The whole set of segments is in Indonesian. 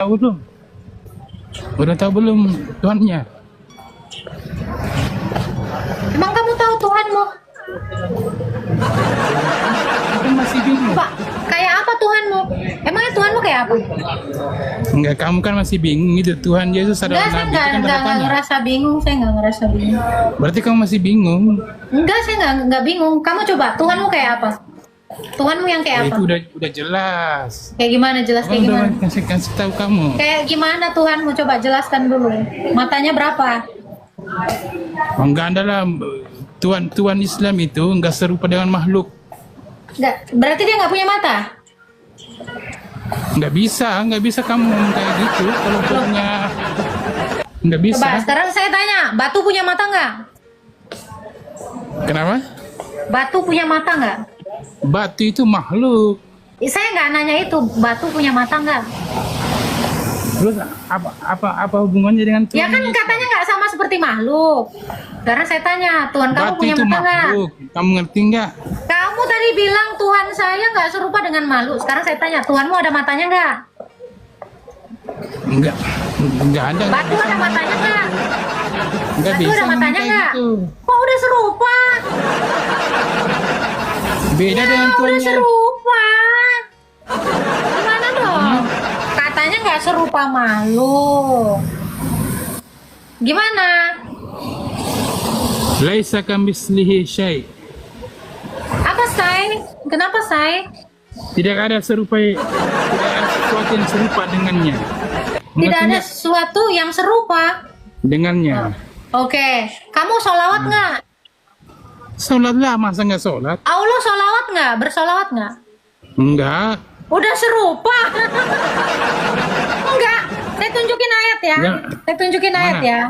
Tahu belum? Udah tahu belum Tuhannya? Emang kamu tahu Tuhanmu? Aku masih bingung. Pak, kayak apa Tuhanmu? Emangnya Tuhanmu kayak apa? Enggak, kamu kan masih bingung gitu. Tuhan Yesus adalah Enggak, saya Nabi. Itu kan enggak tanda tanya. ngerasa bingung. Saya enggak ngerasa bingung. Berarti kamu masih bingung. Enggak, saya enggak bingung. Kamu coba, Tuhanmu kayak apa? Tuhanmu yang Oh, kayak itu apa? udah jelas. Kayak gimana? Jelas Kamu kayak udah gimana? kasih tahu kamu. Kayak gimana Tuhanmu? Coba jelaskan dulu. Matanya berapa? Oh, enggak ada lah. Tuhan Islam itu enggak serupa dengan makhluk. Enggak, berarti dia enggak punya mata? Enggak bisa kamu ngomong kayak gitu. Kalau punya enggak bisa. Coba sekarang saya tanya, batu punya mata enggak? Kenapa? Batu punya mata enggak? Batu itu makhluk. Saya nggak nanya itu, batu punya mata nggak? Terus apa hubungannya dengan Tuhan? Ya kan Yesus? katanya nggak sama seperti makhluk. Sekarang saya tanya, Tuhan kamu Batu punya itu mata nggak? makhluk. Kamu ngerti nggak? Kamu tadi bilang Tuhan saya nggak serupa dengan makhluk. Sekarang saya tanya, Tuhanmu ada matanya nggak? Enggak ada. Batu ada matanya nggak? Enggak Batu bisa ada ngomong matanya kayak nggak? gitu. Kok udah serupa? Beda dengan Udah Tuhannya. serupa. Gimana dong? Katanya nggak serupa makhluk. Gimana? Laisa kamislihi syai. Apa say? Kenapa say? Tidak ada sesuatu yang serupa dengannya. Tidak Mengerti ada nggak? sesuatu yang serupa. Dengannya. Oke, kamu sholawat nggak? Sholat lah, masa nggak sholat? Allah sholawat nggak? Bersolawat nggak? Enggak. Udah serupa. Enggak. Saya tunjukin ayat ya. Enggak. Saya tunjukin ayat Mana? ya.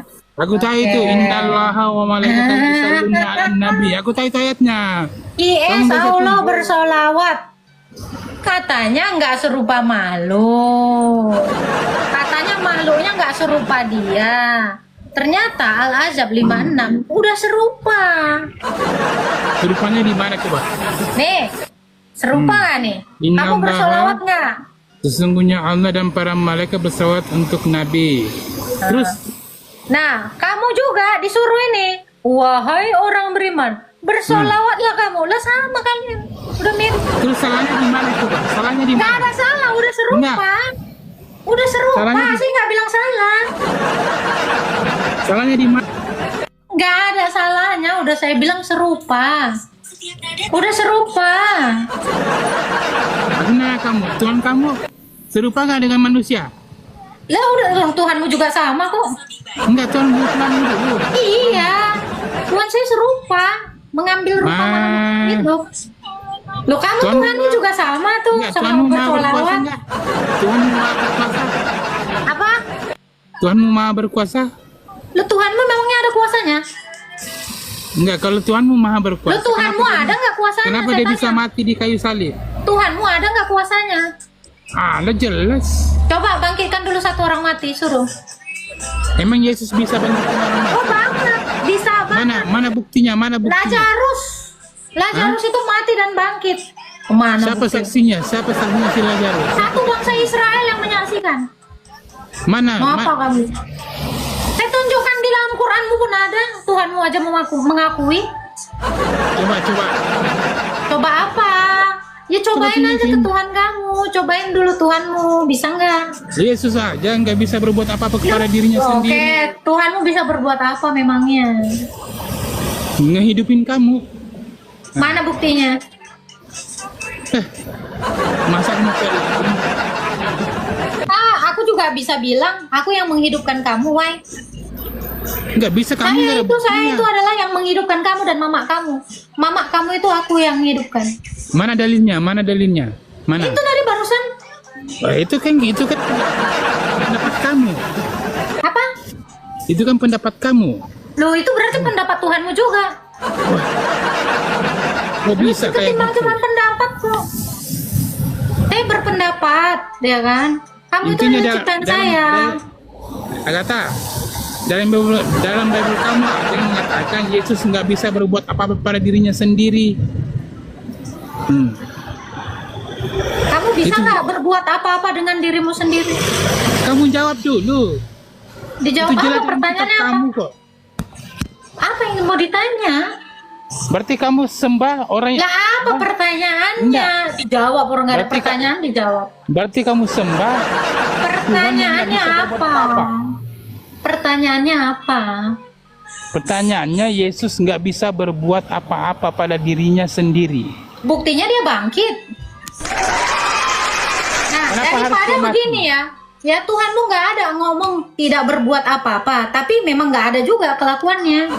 Aku tahu itu. Innallaha wa malaikatahu yusholluna 'alan nabi. Aku tahu itu ayatnya. IS Kamu bisa Allah tunjuk. bersolawat. Katanya nggak serupa makhluk. Katanya makhluknya nggak serupa dia. Ternyata Al-Ahzab 56 udah serupa. Serupanya di mana coba? Nih, serupa nggak nih? Inna Kamu bersolawat Allaha- nggak? Sesungguhnya Allah dan para malaikat bersalawat untuk Nabi. Terus Nah, kamu juga disuruh ini. Wahai orang beriman, bersolawatlah kamu. Lah sama kalian. Udah mirip. terus salahnya di mana coba? Salahnya di Nggak mana? ada salah, udah serupa. Enggak. Udah serupa, Salahnya di- sih nggak bilang salah. Salahnya di mana? Nggak ada salahnya, udah saya bilang serupa. Udah serupa. Aku nanya kamu, Tuhan kamu serupa nggak dengan manusia? Lah udah, Tuhanmu juga sama kok. Enggak, Tuhan dulu. Iya, Tuhan saya serupa, mengambil rupa manusia gitu. Loh kamu Tuhan- Tuhanmu juga sama tuh, Enggak, sama Tuhanmu maha berkuasa bersolawat. enggak? Tuhanmu maha berkuasa. Apa? Tuhanmu maha berkuasa? Loh Tuhanmu memangnya ada kuasanya? Enggak, kalau Tuhanmu maha berkuasa. Loh Tuhanmu kenapa ada nggak kuasanya? Kenapa Saya dia tanya. bisa mati di kayu salib? Tuhanmu ada nggak kuasanya? Lah jelas. Coba bangkitkan dulu satu orang mati, suruh. Emang Yesus bisa bangkitkan orang mati? Oh banget, bisa banget. Mana buktinya? Mana buktinya? Lazarus itu mati dan bangkit. Kemana? Siapa buktinya? saksinya? Siapa saksinya si Lazarus? Satu bangsa Israel yang menyaksikan. Mana? Mau apa kamu? Saya tunjukkan di dalam Quranmu pun ada. Tuhanmu aja mengakui. Coba. Coba apa? Ya cobain Coba aja ke tunjukin. Tuhan kamu. Cobain dulu Tuhanmu. Bisa nggak? Yesus aja nggak bisa berbuat apa-apa kepada dirinya Oke, sendiri. Tuhanmu bisa berbuat apa memangnya? Ngehidupin kamu. Mana buktinya? Masa kamu cari? Aku juga bisa bilang, aku yang menghidupkan kamu, Wai. Nggak bisa kamu nggak ada Saya buktinya. itu adalah yang menghidupkan kamu dan mama kamu. Mama kamu itu aku yang menghidupkan. Mana dalilnya? Mana? Itu dari barusan. Wah, itu kan pendapat kamu. Apa? Itu kan pendapat kamu. Loh, itu berarti pendapat Tuhanmu juga. Kok bisa kayak Ketimbang gitu? cuma pendapat kok. Saya berpendapat, ya kan? Kamu itu Intinya adalah ciptaan saya. Agatha, dalam Bible kamu ada yang mengatakan Yesus nggak bisa berbuat apa-apa pada dirinya sendiri. Kamu kamu bisa Itu- nggak berbuat apa-apa dengan dirimu sendiri? Kamu jawab dulu. Dijawab Itu apa? jelas Pertanyaannya apa? kamu kok. Apa yang mau ditanya? Berarti kamu sembah orang yang... Lah apa pertanyaannya? Dijawab, orang nggak ada Berarti pertanyaan dijawab. Berarti kamu sembah Pertanyaannya bisa berbuat apa? apa-apa. Pertanyaannya apa? Pertanyaannya, Yesus nggak bisa berbuat apa-apa pada dirinya sendiri. Buktinya dia bangkit. Nah, Kenapa harus daripada dia mati? begini ya Tuhanmu nggak ada ngomong tidak berbuat apa-apa, tapi memang nggak ada juga kelakuannya.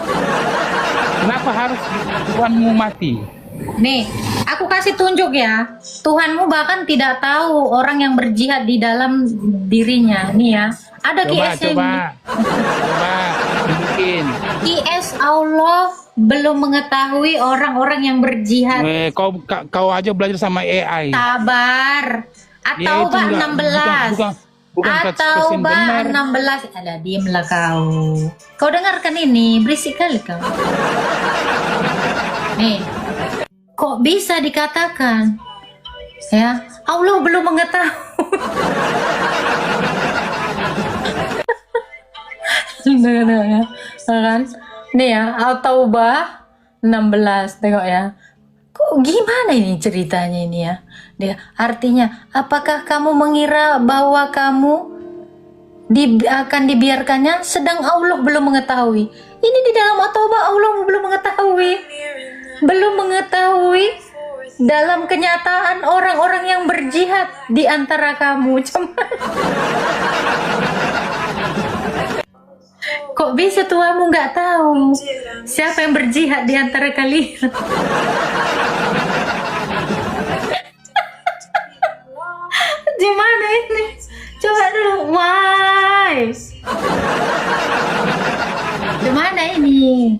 Kenapa harus Tuhanmu mati? Nih, aku kasih tunjuk ya. Tuhanmu bahkan tidak tahu orang yang berjihad di dalam dirinya. Nih ya, ada QS-nya. Coba, tunjukin. QS Allah belum mengetahui orang-orang yang berjihad. Kau aja belajar sama AI. Sabar. Ya, Atau itu enggak, 16. bukan Atau 100% benar. 16. Ada, diamlah kau. Kau dengarkan ini, berisik kali kau. Nih, kok bisa dikatakan ya Allah belum mengetahui? Nah, ya, kan? Nih ya, Al-Taubah 16, tengok ya. Kok gimana ini ceritanya ini ya? Dia artinya, apakah kamu mengira bahwa kamu akan dibiarkannya sedang Allah belum mengetahui? Ini di dalam At-Taubah Allah belum mengetahui. Belum mengetahui dalam kenyataan orang-orang yang berjihad di antara kamu. Cuman kok bisa Tuhanmu nggak tahu siapa yang berjihad di antara kalian? Gimana ini? Coba dulu, why? Gimana ini?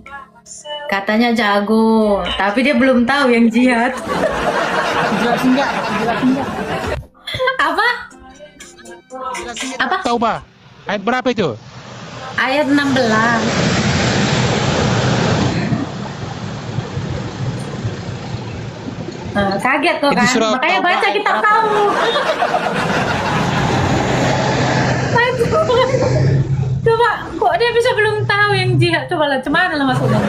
Katanya jago, tapi dia belum tahu yang jihad. Jelasin enggak? Apa? Apa? Taubah. Ayat berapa itu? Ayat 16. Nah, kaget kok Itu kan? surah Makanya Taubah baca ayat kitab berapa? kamu. Coba, kok dia bisa belum tahu yang jihad? Coba lah, cemana lah maksudnya?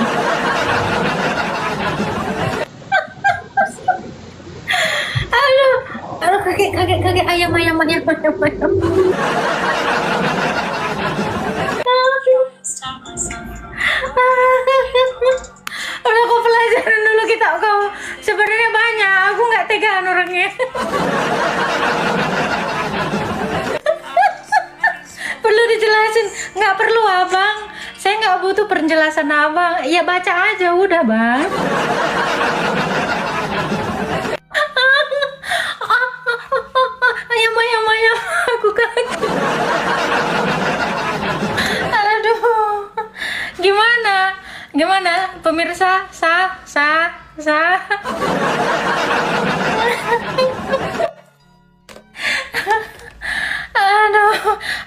Aduh, kaget, ayam. Udah aku pelajarin dulu kitab kau. Sebenarnya banyak, aku nggak tegaan orangnya. Perlu dijelasin? Nggak perlu abang. Saya nggak butuh penjelasan abang. Ya baca aja udah bang. Ayam. Aku kaget. Aduh. Gimana? Pemirsa? Aduh,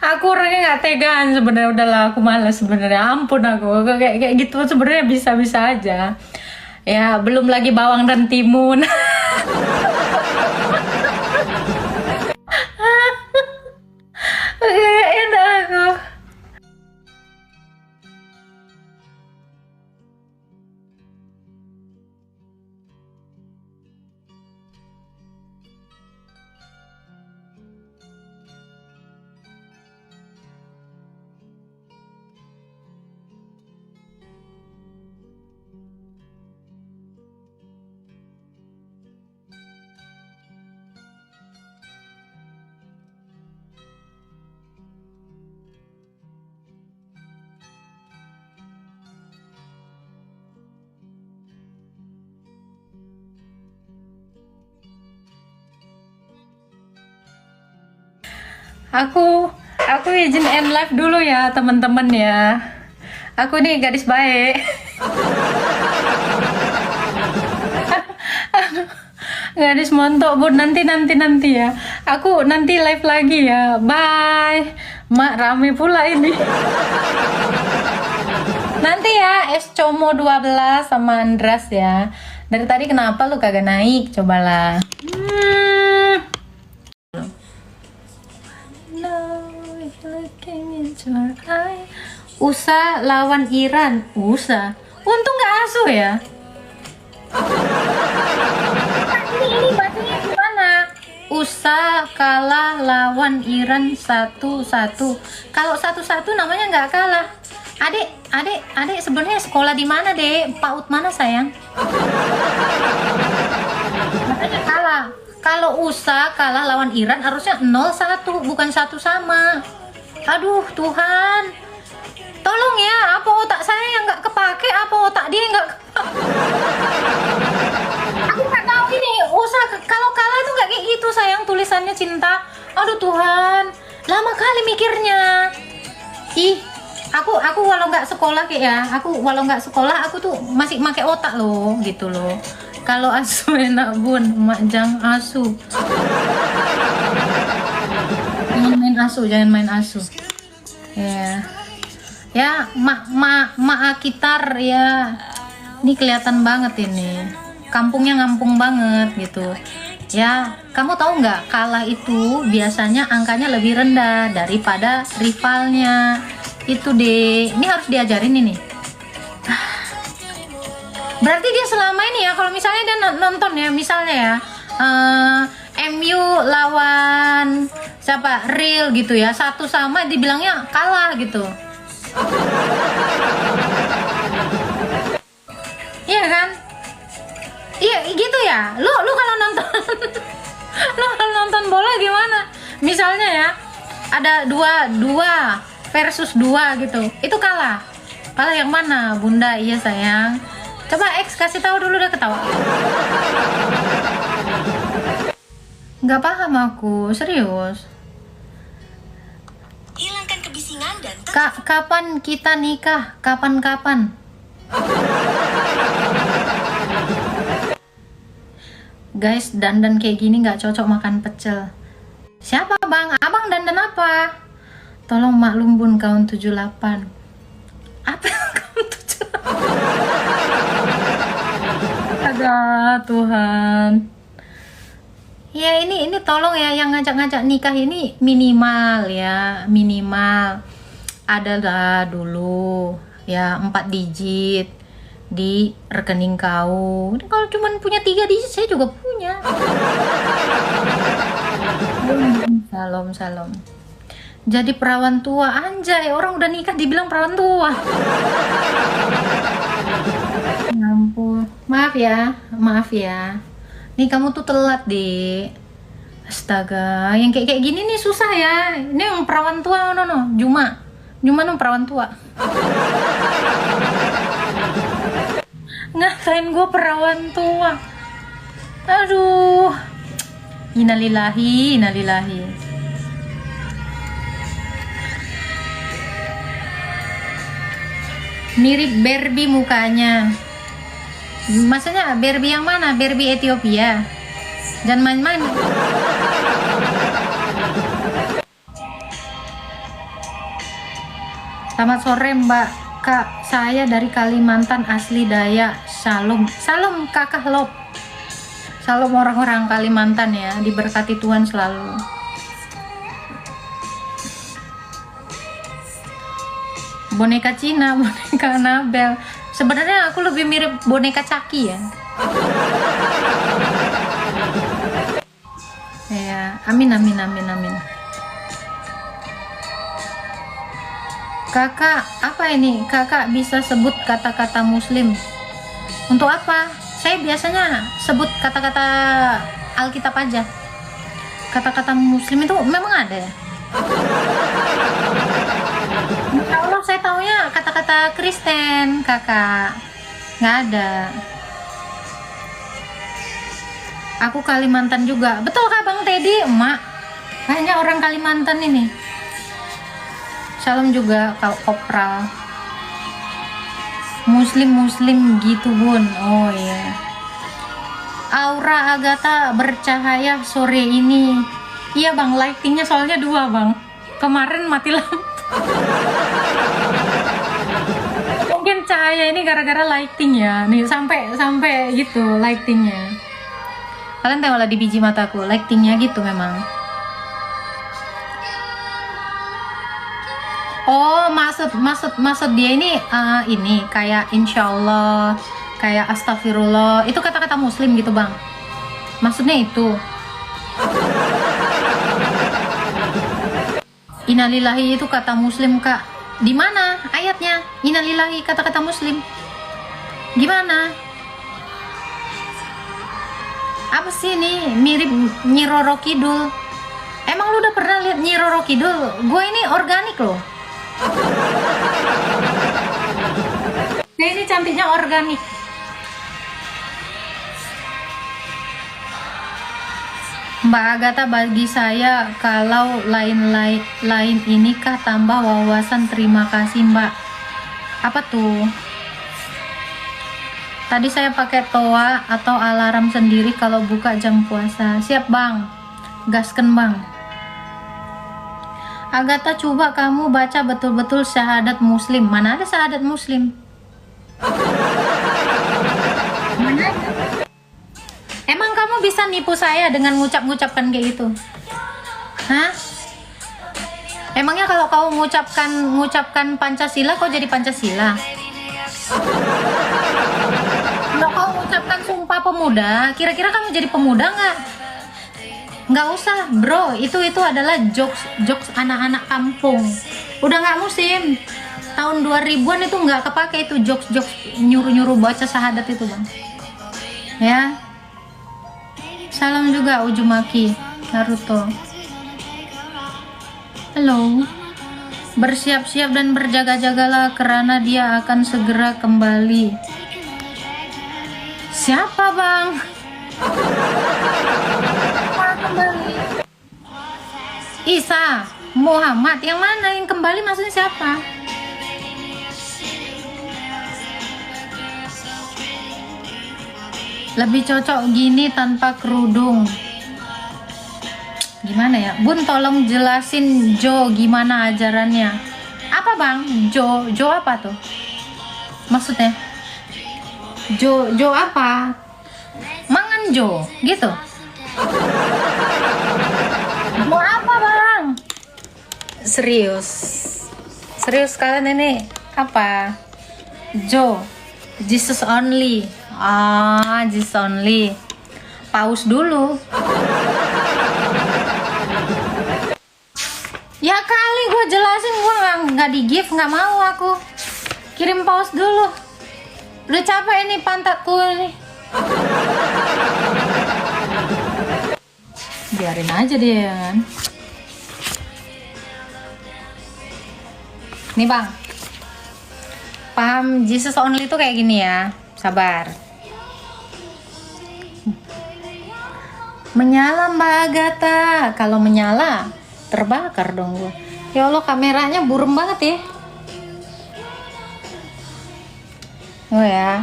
aku orangnya nggak tegaan sebenarnya. Udahlah, aku malas sebenarnya. Ampun aku kayak gitu sebenarnya bisa aja. Ya, belum lagi bawang dan timun. Enak aku. Aku izin end live dulu ya teman-teman ya. Aku nih gadis baik. Gadis montok bun, nanti ya. Aku nanti live lagi ya. Bye. Mak rame pula ini. Nanti ya Es Como 12 sama Andras ya. Dari tadi kenapa lu kagak naik? Cobalah. Looking into her eye. USA lawan Iran. USA. Untung nggak asuh ya. Ini bacanya gimana? USA kalah lawan Iran 1-1. Kalau 1-1 namanya nggak kalah. Adik sebenarnya sekolah di mana, Dek? PAUD mana, sayang? Makanya kalah. Kalau USA kalah lawan Iran harusnya 0-1, bukan 1 sama. Aduh, Tuhan. Tolong ya, apa otak saya yang nggak kepake, apa otak dia nggak kepake? Aku nggak tahu ini. USA kalau kalah tuh nggak kayak gitu, sayang, tulisannya cinta. Aduh, Tuhan. Lama kali mikirnya. Ih, aku walau nggak sekolah aku tuh masih pakai otak loh, gitu loh. Kalau asu enak bun, mak jang asu. Jangan main asu. Ya, mak akitar ya. Ini kelihatan banget ini. Kampungnya ngampung banget gitu. Ya, kamu tahu nggak, kalah itu biasanya angkanya lebih rendah daripada rivalnya. Itu deh, ini harus diajarin ini. Berarti dia selama ini ya, kalau misalnya dia nonton ya, misalnya ya, MU lawan siapa, Real gitu ya, 1 sama dibilangnya kalah gitu. Iya kan? Iya gitu ya. Lu kalau nonton lu kalau nonton bola gimana? Misalnya ya, ada dua versus 2 gitu, itu kalah yang mana, Bunda? Iya sayang, coba X kasih tahu dulu, udah ketawa. Nggak paham aku, serius. Hilangkan kebisingan dan Kapan kita nikah? Kapan? Guys, dandan kayak gini nggak cocok makan pecel. Siapa bang? Abang dandan apa? Tolong maklum bun, kaum 78. Apa kaum 78? Ada Tuhan. Ya ini tolong ya, yang ngajak-ngajak nikah ini minimal adalah dulu ya 4 digit di rekening kau. Kalau cuman punya 3 digit saya juga punya. Salam. Jadi perawan tua, anjay, orang udah nikah dibilang perawan tua. Ampun, maaf ya. Nih kamu tuh telat deh. Astaga, yang kayak gini nih susah ya. Ini yang perawan tua, no. Juma no perawan tua. Ngatain gue perawan tua. Aduh. Innalillahi. Mirip Barbie mukanya. Maksudnya Barbie yang mana? Barbie Ethiopia. Jangan main-main. Selamat sore Mbak. Kak, saya dari Kalimantan asli Dayak. Salam Kakak Lop. Salam orang-orang Kalimantan ya, diberkati Tuhan selalu. Boneka Cina, boneka Anabel. Sebenarnya aku lebih mirip boneka Caki ya. Ya, amin. Kakak, apa ini? Kakak bisa sebut kata-kata muslim. Untuk apa? Saya biasanya sebut kata-kata Alkitab aja. Kata-kata muslim itu memang ada ya? Insya Allah saya taunya kata-kata Kristen, kakak. Nggak ada. Aku Kalimantan juga. Betul kah Bang Teddy? Emak. Banyak orang Kalimantan ini. Salam juga kalau kopral. Muslim gitu bun. Oh iya. Aura Agatha bercahaya sore ini. Iya bang, lightingnya soalnya 2 bang. Kemarin mati lampu. Mungkin cahaya ini gara-gara lighting ya. Nih sampai gitu lightingnya. Kalian tengoklah di biji mataku, lightingnya gitu memang. Oh, maksud dia ini kayak insya Allah, kayak astagfirullah. Itu kata-kata Muslim gitu, Bang. Maksudnya itu. Innalillahi itu kata Muslim, Kak. Di mana ayatnya? Innalillahi kata-kata Muslim. Gimana? Apa sih ini? Mirip Nyi Roro Kidul. Emang lu udah pernah lihat Nyi Roro Kidul? Gue ini organik loh. Nah, ini cantiknya organik. Mbak Agatha, bagi saya kalau lain inikah tambah wawasan. Terima kasih Mbak. Apa tuh? Tadi saya pakai toa atau alarm sendiri kalau buka jam puasa. Siap Bang, gasken Bang. Agatha, coba kamu baca betul-betul syahadat muslim. Mana ada syahadat muslim? Mana? Emang kamu bisa nipu saya dengan ngucapkan kayak gitu? Hah? Emangnya kalau kamu mengucapkan Pancasila, kok jadi Pancasila? Kalau kamu mengucapkan Sumpah Pemuda, kira-kira kamu jadi pemuda nggak? Nggak usah bro, itu adalah jokes anak-anak kampung. Udah nggak musim. Tahun 2000-an itu nggak kepake itu jokes nyuruh baca syahadat itu Bang. Ya. Salam juga Ujumaki Naruto. Halo. Bersiap-siap dan berjaga-jagalah karena dia akan segera kembali. Siapa Bang? Kembali. Isa Muhammad yang mana? Yang kembali maksudnya siapa? Lebih cocok gini tanpa kerudung. Gimana ya? Bun tolong jelasin Jo gimana ajarannya. Apa Bang? Jo apa tuh? Maksudnya? Jo apa? Mangan Jo gitu. Mau apa Bang? Serius kalian ini apa? Jo Jesus only. Jesus only. Pause dulu. Ya kali gue jelasin, gue nggak di give, nggak mau aku. Kirim pause dulu. Udah capek ini pantatku ini. Biarin aja dia ya kan. Nih Bang, paham Jesus only itu kayak gini ya. Sabar. Menyala Mbak Agatha. Kalau menyala terbakar dong gua. Ya Allah, kameranya burem banget ya. Oh ya,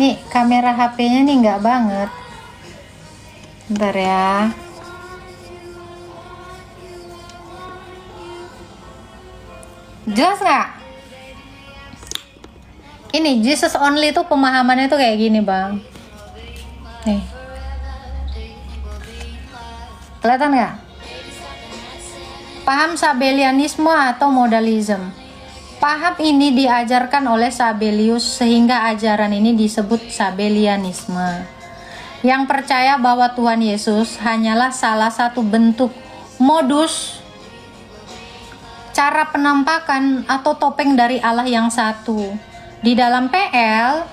nih kamera HP-nya nih nggak banget. Bentar ya. Jelas nggak? Ini Jesus only itu pemahamannya tuh kayak gini Bang. Nih, kelihatan nggak? Paham Sabellianisme atau modalism. Paham ini diajarkan oleh Sabellius sehingga ajaran ini disebut Sabellianisme. Yang percaya bahwa Tuhan Yesus hanyalah salah satu bentuk modus cara penampakan atau topeng dari Allah yang satu. Di dalam PL,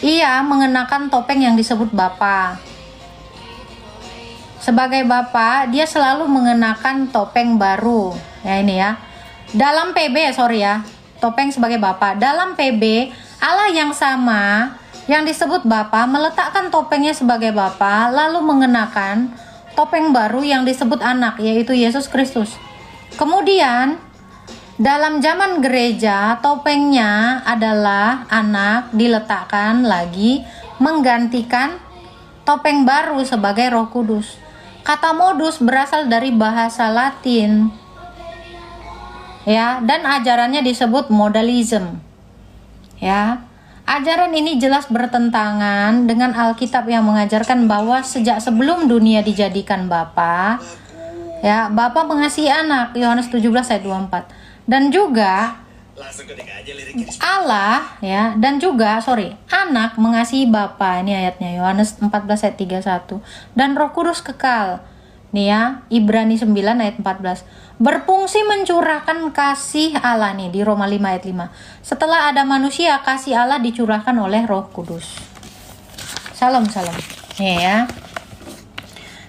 ia mengenakan topeng yang disebut Bapa. Sebagai Bapa, dia selalu mengenakan topeng baru. Ya ini ya. Dalam PB, topeng sebagai Bapa. Dalam PB, Allah yang sama yang disebut Bapa meletakkan topengnya sebagai Bapa, lalu mengenakan topeng baru yang disebut anak, yaitu Yesus Kristus. Kemudian dalam zaman gereja, topengnya adalah anak diletakkan lagi menggantikan topeng baru sebagai Roh Kudus. Kata modus berasal dari bahasa Latin. Ya, dan ajarannya disebut modalism. Ya. Ajaran ini jelas bertentangan dengan Alkitab yang mengajarkan bahwa sejak sebelum dunia dijadikan Bapa, Ya, Bapa mengasihi anak, Yohanes 17 ayat 24. Dan juga Allah ya, dan juga anak mengasihi Bapa, ini ayatnya Yohanes 14 ayat 31. Dan Roh Kudus kekal. Nih ya, Ibrani 9 ayat 14. Berfungsi mencurahkan kasih Allah nih di Roma 5 ayat 5. Setelah ada manusia, kasih Allah dicurahkan oleh Roh Kudus. Salam. Nih ya.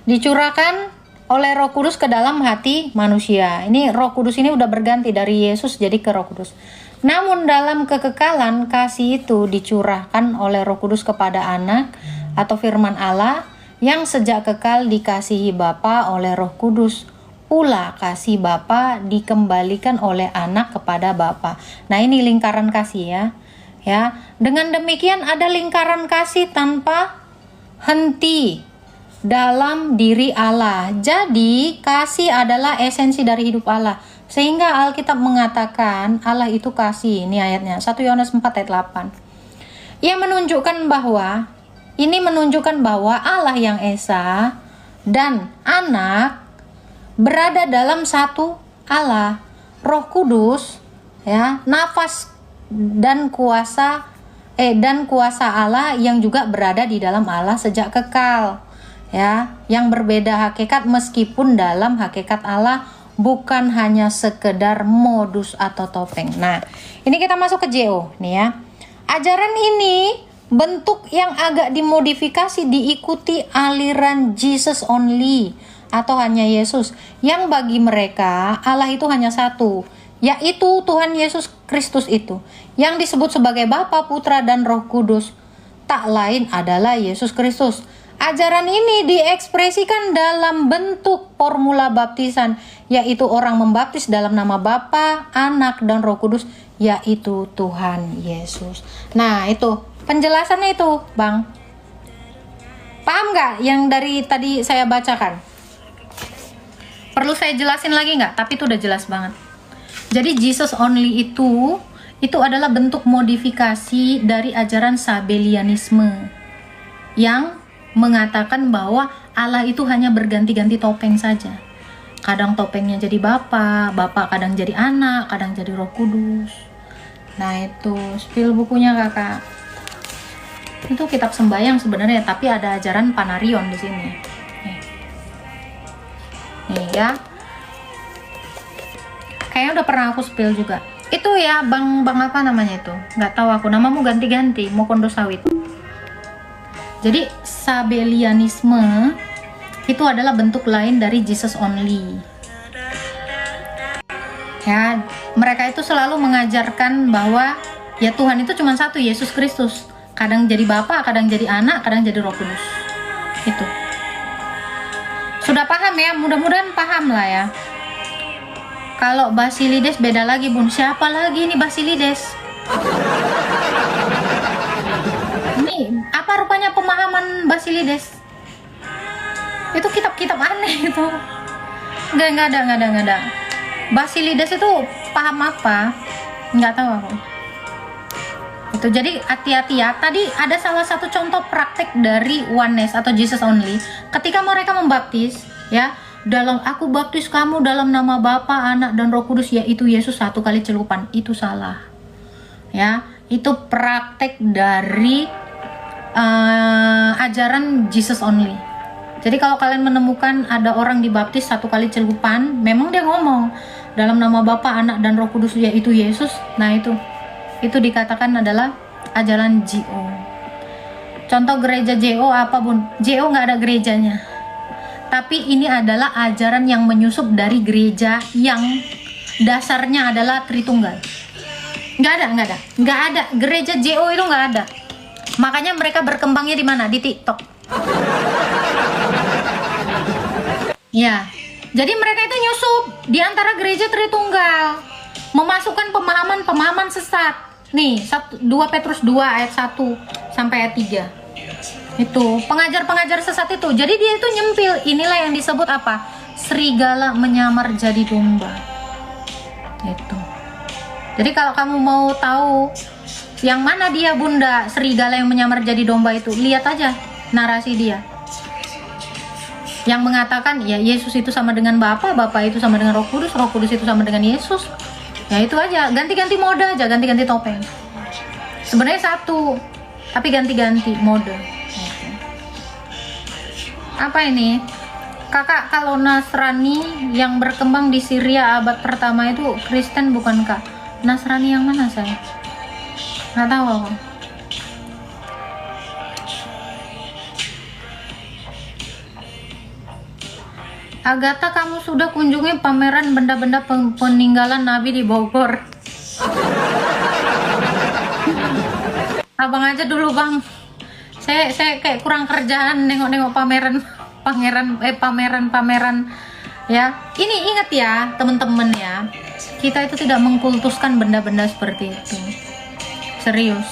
Dicurahkan oleh Roh Kudus ke dalam hati manusia. Ini Roh Kudus ini udah berganti dari Yesus jadi ke Roh Kudus. Namun dalam kekekalan kasih itu dicurahkan oleh Roh Kudus kepada anak atau firman Allah yang sejak kekal dikasihi Bapa oleh Roh Kudus. Pula kasih Bapa dikembalikan oleh anak kepada Bapa. Nah, ini lingkaran kasih ya. Ya, dengan demikian ada lingkaran kasih tanpa henti dalam diri Allah. Jadi kasih adalah esensi dari hidup Allah. Sehingga Alkitab mengatakan Allah itu kasih. Ini ayatnya 1 Yohanes 4 ayat 8. Ia menunjukkan bahwa Allah yang Esa dan Anak berada dalam satu Allah. Roh Kudus ya, nafas dan kuasa Allah yang juga berada di dalam Allah sejak kekal. Ya, yang berbeda hakikat meskipun dalam hakikat Allah bukan hanya sekedar modus atau topeng. Nah, ini kita masuk ke JO nih ya. Ajaran ini bentuk yang agak dimodifikasi diikuti aliran Jesus only atau hanya Yesus, yang bagi mereka Allah itu hanya satu, yaitu Tuhan Yesus Kristus itu, yang disebut sebagai Bapa, Putra, dan Roh Kudus. Tak lain adalah Yesus Kristus. Ajaran ini diekspresikan dalam bentuk formula baptisan, yaitu orang membaptis dalam nama Bapa, Anak, dan Roh Kudus, yaitu Tuhan Yesus. Nah, itu penjelasannya itu, Bang. Paham nggak yang dari tadi saya bacakan? Perlu saya jelasin lagi nggak? Tapi itu udah jelas banget. Jadi Jesus only itu adalah bentuk modifikasi dari ajaran Sabellianisme yang mengatakan bahwa Allah itu hanya berganti-ganti topeng saja. Kadang topengnya jadi Bapa kadang jadi Anak, kadang jadi Roh Kudus. Nah, itu spill bukunya Kakak. Itu kitab sembahyang sebenarnya, tapi ada ajaran Panarion di sini. Nih ya. Kayaknya udah pernah aku spill juga. Itu ya, Bang apa namanya itu? Nggak tahu aku, namamu ganti-ganti, mau kondo sawit. Jadi Sabellianisme itu adalah bentuk lain dari Jesus only. Ya, mereka itu selalu mengajarkan bahwa ya Tuhan itu cuma satu, Yesus Kristus. Kadang jadi Bapa, kadang jadi Anak, kadang jadi Roh Kudus. Itu. Sudah paham ya? Mudah-mudahan paham lah ya. Kalau Basilides beda lagi, Bun. Siapa lagi nih Basilides? Ini apa rupanya pemahaman Basilides? Itu kitab-kitab aneh itu. Nggak ada. Basilides itu paham apa? Nggak tahu aku. Itu jadi hati-hati ya. Tadi ada salah satu contoh praktek dari oneness atau Jesus only. Ketika mereka membaptis, ya, dalam aku baptis kamu dalam nama Bapa, Anak, dan Roh Kudus, yaitu Yesus satu kali celupan. Itu salah. Ya, itu praktek dari ajaran Jesus only. Jadi kalau kalian menemukan ada orang dibaptis satu kali celupan, memang dia ngomong dalam nama Bapa, Anak, dan Roh Kudus, yaitu Yesus. Nah, itu dikatakan adalah ajaran JO. Contoh gereja JO apa, Bun? JO nggak ada gerejanya. Tapi ini adalah ajaran yang menyusup dari gereja yang dasarnya adalah Tritunggal. Nggak ada. Gereja JO itu nggak ada. Makanya mereka berkembangnya di mana? Di TikTok. Ya, jadi mereka itu nyusup di antara gereja Tritunggal, memasukkan pemahaman sesat. Nih, 2 Petrus 2 ayat 1 sampai ayat 3. Itu pengajar-pengajar sesat itu. Jadi dia itu nyempil. Inilah yang disebut apa? Serigala menyamar jadi domba. Itu. Jadi kalau kamu mau tahu yang mana dia, Bunda, serigala yang menyamar jadi domba itu, lihat aja narasi dia. yang mengatakan ya Yesus itu sama dengan Bapa, Bapa itu sama dengan Roh Kudus, Roh Kudus itu sama dengan Yesus. Ya itu aja, ganti-ganti mode aja, ganti-ganti topeng. Sebenarnya satu, tapi ganti-ganti mode. Apa ini? Kakak, kalau Nasrani yang berkembang di Syria abad pertama itu Kristen bukan kak? Nasrani yang mana saya? Nggak tahu aku. Agatha, kamu sudah kunjungi pameran benda-benda peninggalan Nabi di Bogor? Abang aja dulu bang. Saya kayak kurang kerjaan nengok-nengok pameran ya. Ini ingat ya teman-teman ya, kita itu tidak mengkultuskan benda-benda seperti itu. Serius.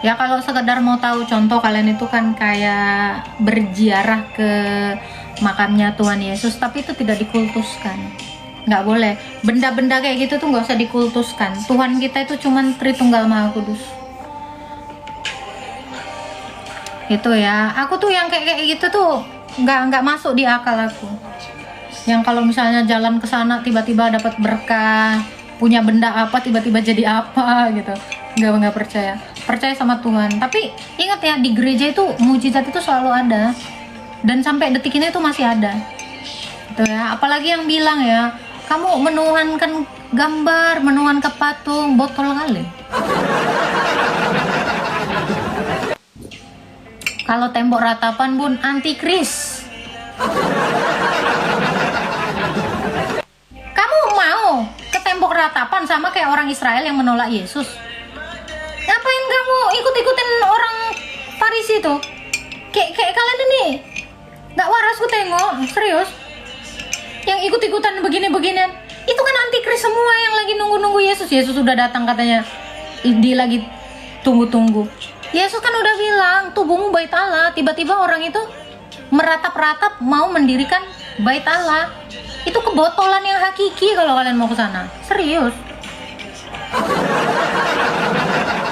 Ya kalau sekedar mau tahu contoh, kalian itu kan kayak berziarah ke makamnya Tuhan Yesus, tapi itu tidak dikultuskan. Nggak boleh. Benda-benda kayak gitu tuh nggak usah dikultuskan. Tuhan kita itu cuman Tritunggal Maha Kudus. Itu ya. Aku tuh yang kayak gitu tuh nggak masuk di akal aku. Yang kalau misalnya jalan ke sana tiba-tiba dapat berkah, punya benda apa tiba-tiba jadi apa gitu. Nggak percaya. Percaya sama Tuhan. Tapi ingat ya, di gereja itu mujizat itu selalu ada. Dan sampai detik ini itu masih ada. Gitu ya. Apalagi yang bilang ya, kamu menuhankan gambar, menuhankan patung, botol kali. Kalau tembok ratapan bun, antikris. Kamu mau ke tembok ratapan sama kayak orang Israel yang menolak Yesus? Ngapain kamu ikut-ikutin orang Farisi itu? Kayak kalian ini nggak waras ku tengok, serius. Yang ikut-ikutan begini-beginian, itu kan antikris semua yang lagi nunggu-nunggu Yesus. Yesus sudah datang katanya, dia lagi tunggu-tunggu. Yesus kan udah bilang, tubuhmu bait Allah. Tiba-tiba orang itu meratap-ratap mau mendirikan bait Allah. Itu kebotolan yang hakiki kalau kalian mau ke sana. Serius.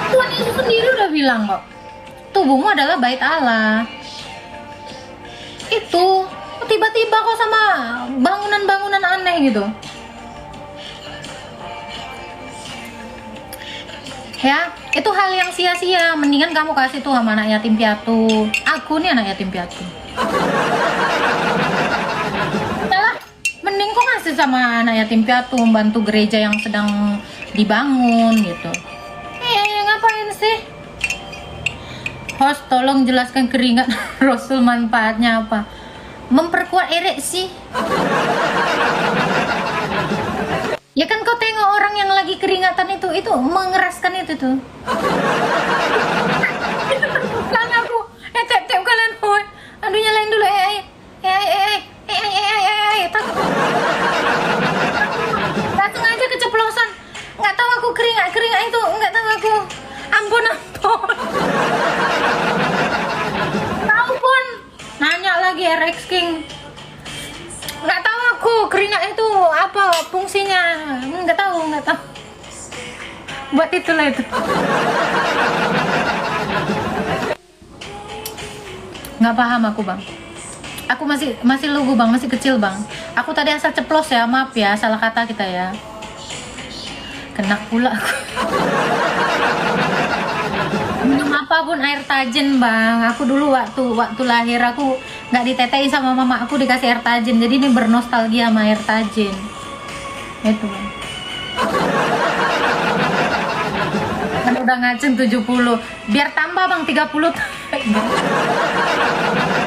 Tuhan Yesus sendiri udah bilang kok, tubuhmu adalah bait Allah. Itu tiba-tiba kok sama bangunan-bangunan aneh gitu ya. Itu hal yang sia-sia. Mendingan kamu kasih tuh sama anak yatim piatu. Aku nih anak yatim piatu. Nah, mending kok ngasih sama anak yatim piatu, membantu gereja yang sedang dibangun gitu. Ngapain sih? Host, tolong jelaskan keringat Rasul manfaatnya apa? Memperkuat ereksi. Ya kan kau tengok orang yang lagi keringatan itu mengeraskan itu tuh. Kan aku, tep kalian, aduh nyalain dulu, langsung aja keceplosan. Nggak tahu aku keringat itu, nggak tahu aku. Ampun. Tahu pun nanya lagi RX King. Nggak tahu aku keringat itu apa fungsinya. Nggak tahu. Buat itulah itu. Nggak paham aku bang. Aku masih lugu bang, masih kecil bang. Aku tadi asal ceplos ya, maaf ya, salah kata kita ya. Kena pula aku. Minum apapun air tajin bang. Aku dulu waktu lahir aku nggak ditetein sama mama aku, dikasih air tajin. Jadi ini bernostalgia sama air tajin. Itu bang. Kan udah ngaceng 70. Biar tambah bang 30.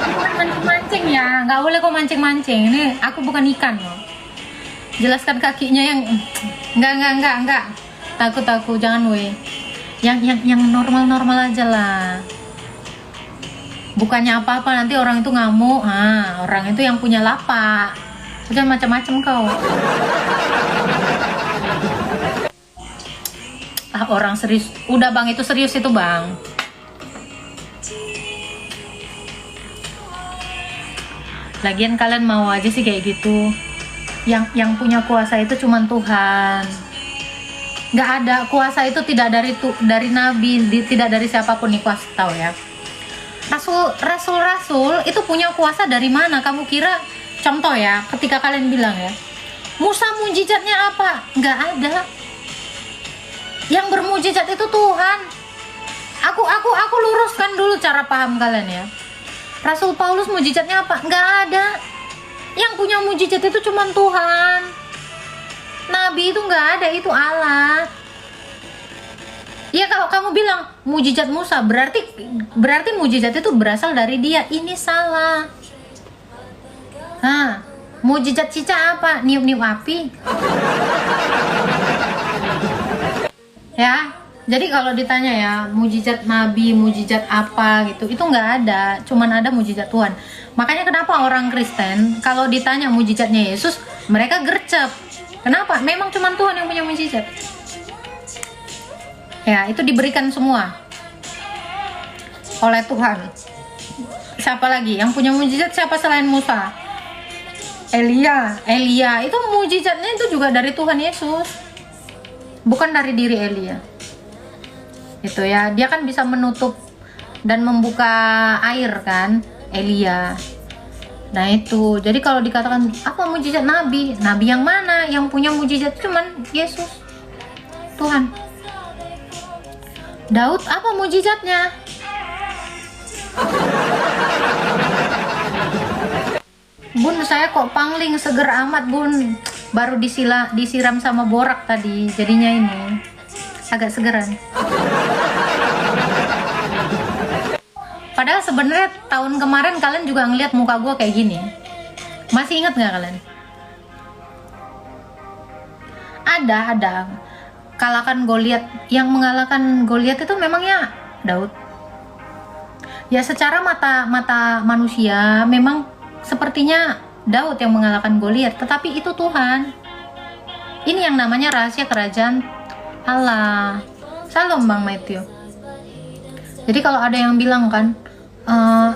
Bukan mancing-mancing ya. Nggak boleh kok mancing-mancing. Ini aku bukan ikan loh. Jelaskan kakinya yang enggak. Takut jangan weh. Yang normal aja lah. Bukannya apa-apa nanti orang itu ngamuk. Orang itu yang punya lapak. Jangan macam-macam kau. Orang serius. Udah bang, itu serius itu bang. Lagian kalian mau aja sih kayak gitu. Yang punya kuasa itu cuman Tuhan. Nggak ada kuasa itu, tidak dari Nabi, tidak dari siapapun nih, kuasa tahu ya. Rasul itu punya kuasa dari mana? Kamu kira, contoh ya, ketika kalian bilang ya, Musa mujizatnya apa? Nggak ada. Yang bermujizat itu Tuhan. Aku luruskan dulu cara paham kalian ya. Rasul Paulus mujizatnya apa? Nggak ada. Yang punya mujizat itu cuma Tuhan. Nabi itu nggak ada, itu Allah. Ya kalau kamu bilang mujizat Musa, berarti mujizat itu berasal dari dia. Ini salah. Mujizat Cica apa? Niup-niup api. Ya, jadi kalau ditanya ya, mujizat Nabi, mujizat apa gitu, itu nggak ada. Cuman ada mujizat Tuhan. Makanya kenapa orang Kristen kalau ditanya mujizatnya Yesus, mereka gercep. Kenapa? Memang cuman Tuhan yang punya mujizat. Ya, itu diberikan semua oleh Tuhan. Siapa lagi yang punya mujizat? Siapa selain Musa? Elia itu mujizatnya itu juga dari Tuhan Yesus, bukan dari diri Elia. Itu ya, dia kan bisa menutup dan membuka air kan, Elia. Nah itu, jadi kalau dikatakan apa mujizat Nabi yang mana? Yang punya mujizat cuman Yesus, Tuhan. Daud apa mujizatnya? Bun, saya kok pangling seger amat bun. Baru disiram sama borak tadi, jadinya ini agak segeran. Padahal sebenarnya tahun kemarin kalian juga ngeliat muka gue kayak gini. Masih ingat nggak kalian? Ada. Yang mengalahkan Goliat itu memangnya Daud. Ya secara mata manusia memang sepertinya Daud yang mengalahkan Goliat, tetapi itu Tuhan. Ini yang namanya rahasia kerajaan Allah. Salam Bang Matthew. Jadi kalau ada yang bilang kan,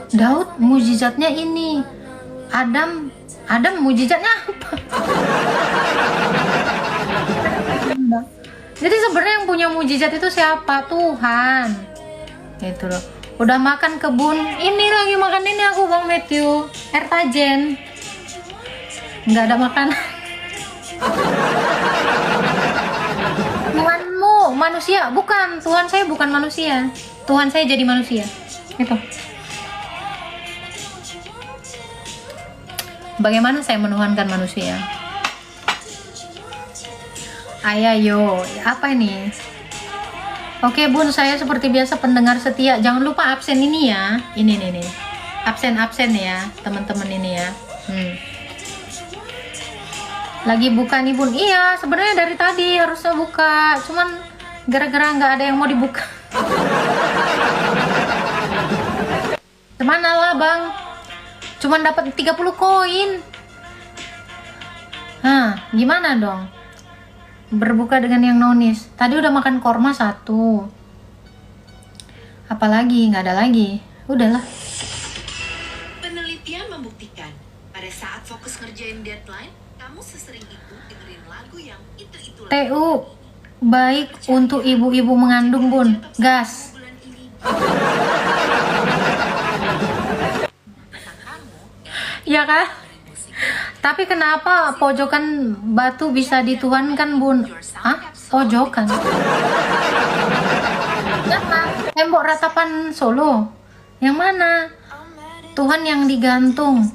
Daud mujizatnya ini, Adam mujizatnya apa? Jadi sebenarnya yang punya mujizat itu siapa? Tuhan. Gitu loh. Udah makan kebun, ini lagi makan ini aku Bang Matthew, Ertajen. Nggak ada makanan. Tuhanmu manusia, bukan. Tuhan saya bukan manusia. Tuhan saya jadi manusia. Gitu. Bagaimana saya menuhankan manusia? Ayo, apa ini? Oke Bun, saya seperti biasa pendengar setia. Jangan lupa absen ini ya. Ini nih. Absen ya, teman-teman ini ya. Lagi buka nih Bun. Iya, sebenarnya dari tadi harusnya buka. Cuman gara-gara nggak ada yang mau dibuka. Cuman lah Bang. Cuman dapat 30 koin. Gimana dong? Berbuka dengan yang nonis. Tadi udah makan korma 1. Apalagi? Nggak ada lagi. Udahlah. Penelitian membuktikan pada saat fokus ngerjain deadline, kamu sesering itu dengerin lagu yang itu-itu. TU baik untuk ibu-ibu mengandung Bun. Gas. Ya kan? Tapi kenapa pojokan batu bisa dituhankan Bun? Pojokan? Tembok ratapan Solo? Yang mana? Tuhan yang digantung.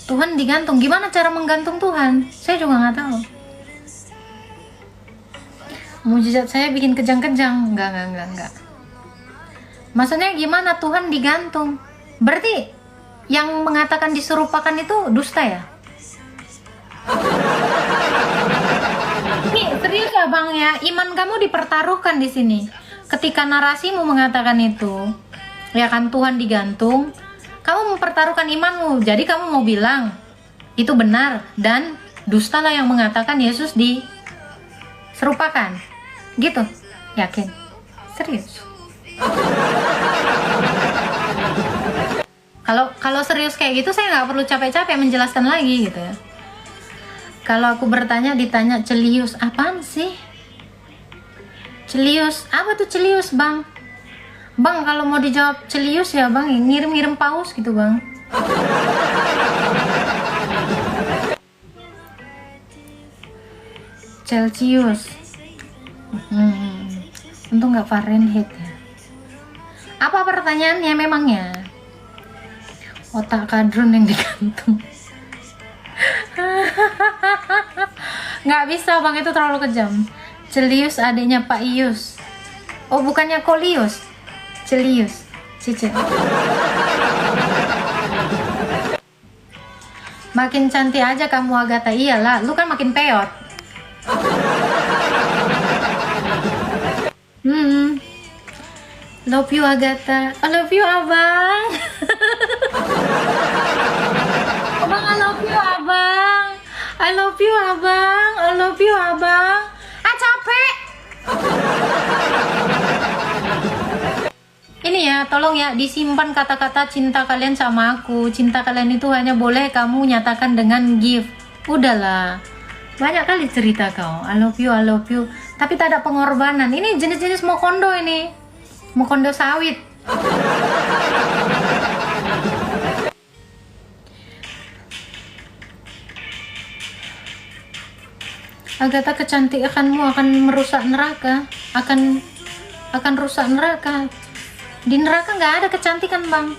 Tuhan digantung. Gimana cara menggantung Tuhan? Saya juga nggak tahu. Mujizat saya bikin kejang-kejang. Enggak. Maksudnya gimana Tuhan digantung? Berarti yang mengatakan diserupakan itu dusta ya? Nih serius ya Bang ya, iman kamu dipertaruhkan di sini. Ketika narasimu mengatakan itu, ya kan Tuhan digantung, kamu mempertaruhkan imanmu. Jadi kamu mau bilang itu benar dan dustalah yang mengatakan Yesus diserupakan. Gitu? Yakin? Serius? Kalau serius kayak gitu saya nggak perlu capek-capek menjelaskan lagi gitu ya. Kalau aku bertanya ditanya Celius, apaan sih? Celius, apa tuh Celius Bang? Bang, kalau mau dijawab Celius ya bang, ngirim-ngirim paus gitu bang. Celcius. Untung nggak Fahrenheit ya. Apa pertanyaannya memangnya? Otak kadrun yang digantung. Nggak bisa bang, itu terlalu kejam. Celius adiknya Pak Ius. Oh bukannya Kolius, Celius. Cice. Makin cantik aja kamu Agatha. Iyalah, lu kan makin peot. Love you Agatha. I love you abang. Abang, I love you abang. I love you abang. I love you abang. Ah capek. Ini ya, tolong ya disimpan kata-kata cinta kalian sama aku. Cinta kalian itu hanya boleh kamu nyatakan dengan gift. Udahlah. Banyak kali cerita kau. I love you. Tapi tak ada pengorbanan. Ini jenis-jenis mokondo ini. Mokondo sawit. Agatha, kecantikanmu akan merusak neraka. Akan rusak neraka. Di neraka nggak ada kecantikan bang.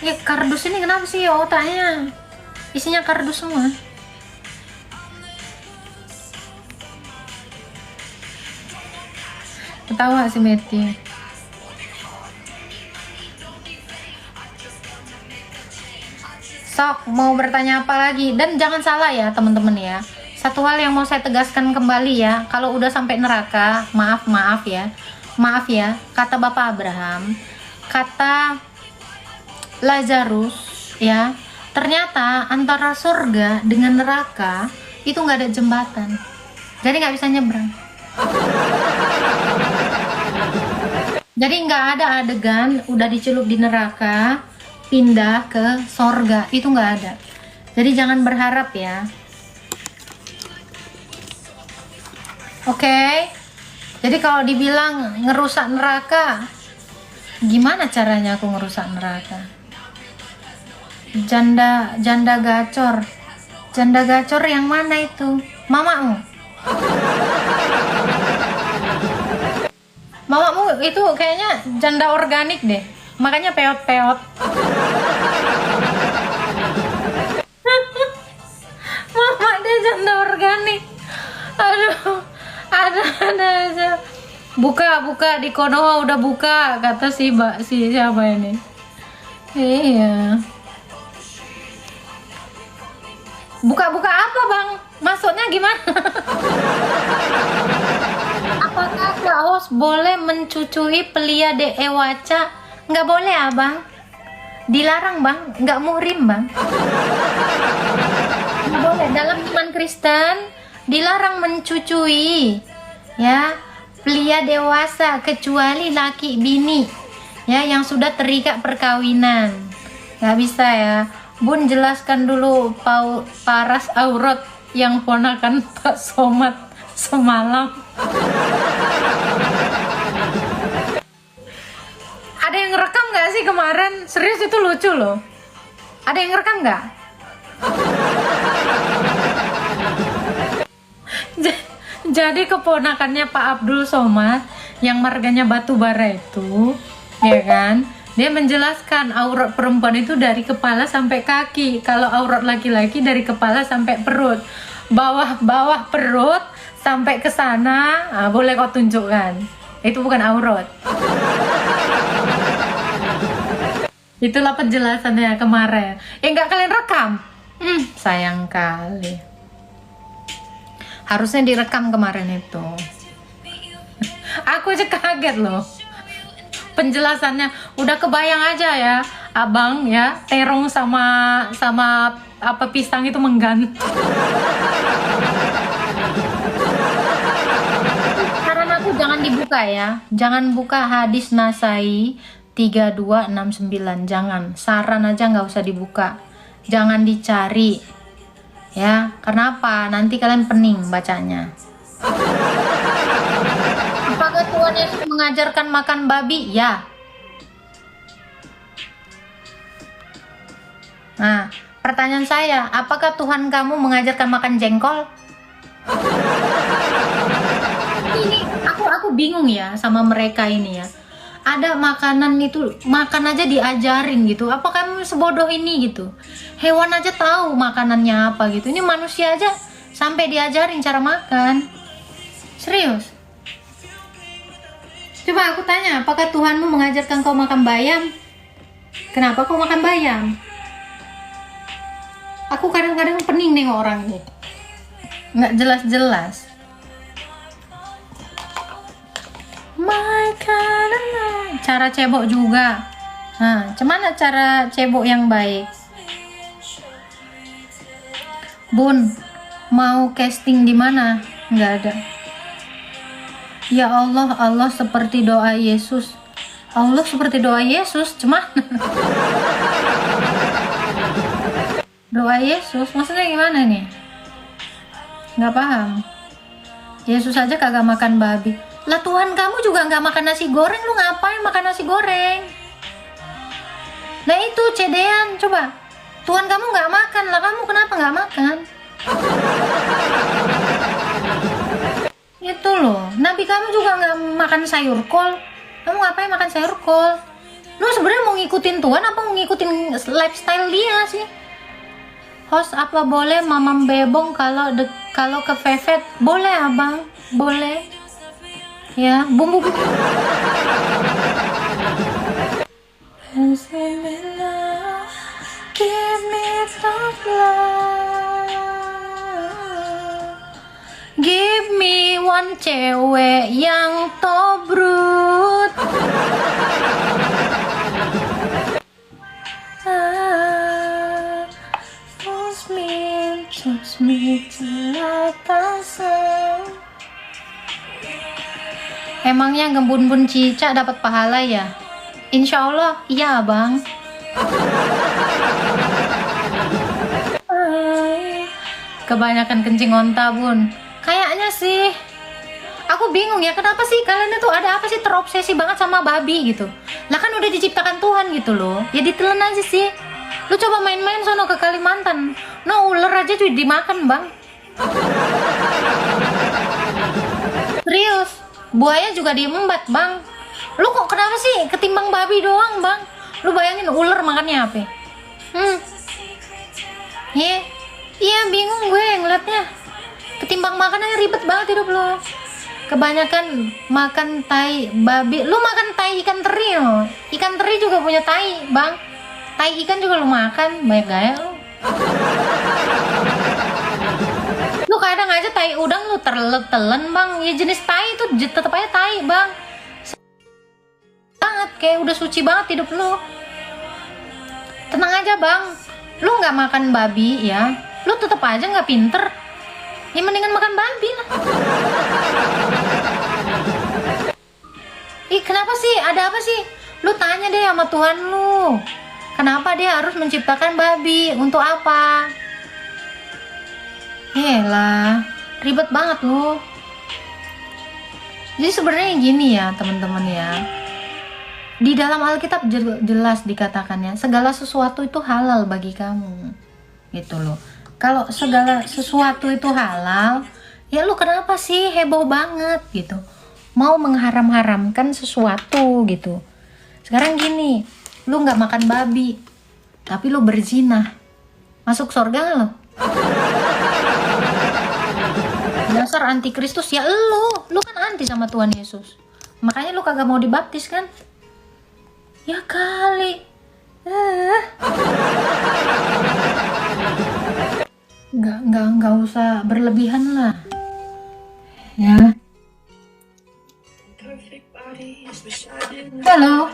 Ya kardus ini kenapa sih otaknya isinya kardus semua? Ketawa si Meti. Sok mau bertanya apa lagi? Dan jangan salah ya teman-teman ya. Satu hal yang mau saya tegaskan kembali ya, kalau udah sampai neraka, maaf ya, kata Bapak Abraham, kata Lazarus ya, ternyata antara surga dengan neraka itu nggak ada jembatan, jadi nggak bisa nyebrang. Jadi nggak ada adegan udah dicelup di neraka pindah ke surga, itu nggak ada. Jadi jangan berharap ya. Oke. Jadi kalau dibilang ngerusak neraka, gimana caranya aku ngerusak neraka? Janda gacor. Janda gacor yang mana itu? Mamamu. Mamamu itu kayaknya janda organik deh. Makanya peot-peot. Mama dia janda organik. Aduh. Ada aja. Buka di Konoha udah buka, kata si siapa ini? Iya. Buka apa bang? Maksudnya gimana? Apakah Kak Host boleh mencucui Pleiade Ewaca? Nggak boleh abang. Dilarang bang, nggak muhrim bang. Nggak boleh. Dalam iman Kristen dilarang mencucui ya pria dewasa kecuali laki bini ya yang sudah terikat perkawinan. Nggak bisa ya Bun, jelaskan dulu paras aurat yang ponakan Pak Somad semalam. Ada yang rekam nggak sih kemarin? Serius itu lucu loh. Ada yang rekam nggak? Jadi keponakannya Pak Abdul Somad yang marganya batu bara itu, ya kan? Dia menjelaskan aurat perempuan itu dari kepala sampai kaki. Kalau aurat laki-laki dari kepala sampai perut. Bawah perut sampai ke sana, boleh kau tunjukkan. Itu bukan aurat. Itulah penjelasannya kemarin. Enggak kalian rekam? Sayang kali. Harusnya direkam kemarin itu. Aku aja kaget loh. Penjelasannya udah kebayang aja ya, abang ya, terong sama apa pisang itu menggantung. Saran aku jangan dibuka ya. Jangan buka hadis Nasai 3269. Jangan. Saran aja nggak usah dibuka. Jangan dicari. Ya, kenapa? Nanti kalian pening bacanya. Apakah Tuhan Yesus mengajarkan makan babi? Ya. Nah, pertanyaan saya, apakah Tuhan kamu mengajarkan makan jengkol? Ini aku bingung ya sama mereka ini ya. Ada makanan itu makan aja diajarin gitu. Apa kamu sebodoh ini gitu? Hewan aja tahu makanannya apa gitu. Ini manusia aja sampai diajarin cara makan. Serius? Coba aku tanya, apakah Tuhanmu mengajarkan kau makan bayam? Kenapa kau makan bayam? Aku kadang-kadang pening nengok orang ini. Nggak jelas-jelas. Cara cebok juga. Nah, cuman cara cebok yang baik? Bun, mau casting di mana? Nggak ada. Ya Allah, Allah seperti doa Yesus. Allah seperti doa Yesus, cuman doa Yesus maksudnya gimana nih? Nggak paham. Yesus aja kagak makan babi. Lah Tuhan kamu juga nggak makan nasi goreng, lu ngapain makan nasi goreng? Nah itu cedean, coba. Tuhan kamu nggak makan, lah kamu kenapa nggak makan? Itu loh, Nabi kamu juga nggak makan sayur kol. Kamu ngapain makan sayur kol? Lu sebenarnya mau ngikutin Tuhan apa mau ngikutin lifestyle dia sih? Host, apa boleh mamam bebong kalau ke Vevet? Boleh abang, boleh. Ya, bumbu. Bismillah, give me some love. Give me one cewek yang tobrut. Touch me till I pass out. Emangnya gembun-bun cicak dapat pahala ya? Insya Allah, iya bang. Kebanyakan kencing onta bun. Kayaknya sih. Aku bingung ya, kenapa sih kalian itu ada apa sih terobsesi banget sama babi gitu? Lah kan udah diciptakan Tuhan gitu loh. Ya ditelan aja sih. Lu coba main-main sono ke Kalimantan. No, ular aja juga dimakan bang. Serius, buaya juga diembat bang. Lu kok kenapa sih ketimbang babi doang bang? Lu bayangin ular makannya apa? Iya bingung gue ngeliatnya. Ketimbang makanannya ribet banget hidup lu. Kebanyakan makan tai babi. Lu makan tai ikan teri loh. Ikan teri juga punya tai bang. Tai ikan juga lu makan, banyak gaya lu. Lu kadang aja tai udang lu telan bang. Ya jenis tai itu tetep aja tai bang. Banget kayak udah suci banget hidup lu. Tenang aja bang. Lu nggak makan babi ya, lu tetep aja nggak pinter. Ya mendingan makan babi lah. Ih kenapa sih? Ada apa sih? Lu tanya deh sama Tuhan lu. Kenapa dia harus menciptakan babi? Untuk apa? Yelah, ribet banget lu. Jadi sebenarnya gini ya teman-teman ya. Di dalam Alkitab jelas dikatakannya segala sesuatu itu halal bagi kamu. Gitu loh. Kalau segala sesuatu itu halal, ya lu kenapa sih heboh banget gitu? Mau mengharam-haramkan sesuatu gitu. Sekarang gini, lu nggak makan babi, tapi lu berzina, masuk surga nggak lo? Dasar antikristus ya lu kan anti sama Tuhan Yesus, makanya lu kagak mau dibaptis kan? Ya kali, nggak usah berlebihan lah, ya. Halo.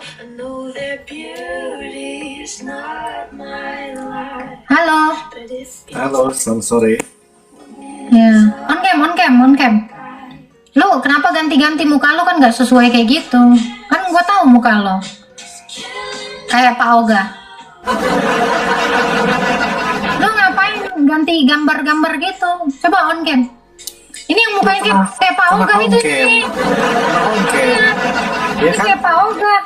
Halo. Halo, selamat sore. Ya, on cam. Lu kenapa ganti-ganti muka lu kan nggak sesuai kayak gitu? Kan gua tahu muka lo. Kayak Pak Oga. Lu ngapain ganti gambar-gambar gitu? Coba on cam. Ini yang mukanya kayak Pak Oga itu nih. Oke. Ya Ini kan? kayak Pak Oga.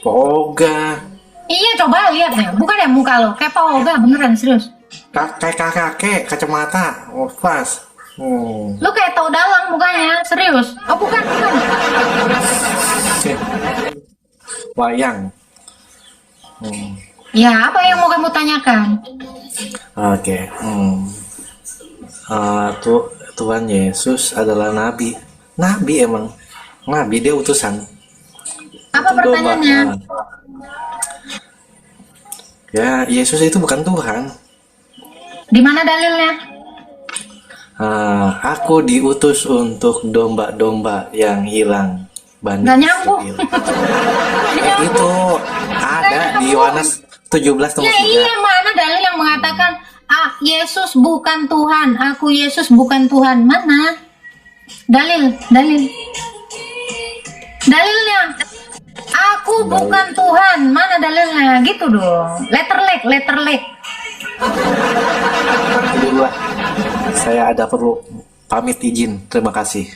Oga. Iya, coba lihat deh. Bukan ya muka lo, kayak Pak Oga beneran serius. Kayak kakek, kacamata. Oh, pas. Lu kayak tahu dalang mukanya, serius. Oh bukan. Wayang. Ya, apa yang mau kamu tanyakan? Oke. Tuhan Yesus adalah nabi. Nabi emang. Nabi, dia utusan. Apa pertanyaannya? Ya, Yesus itu bukan Tuhan. Di mana dalilnya? Aku diutus untuk domba-domba yang hilang. Bani Nggak nyambung. Israel. Itu ada di Yohanes 17 nomor Ya 3. iya, mana dalil yang mengatakan Yesus bukan Tuhan, aku Yesus bukan Tuhan. Mana? Dalilnya. Aku bukan Tuhan. Mana dalilnya? Gitu dong. Letter leg. Dulu lah. Saya ada perlu pamit izin. Terima kasih.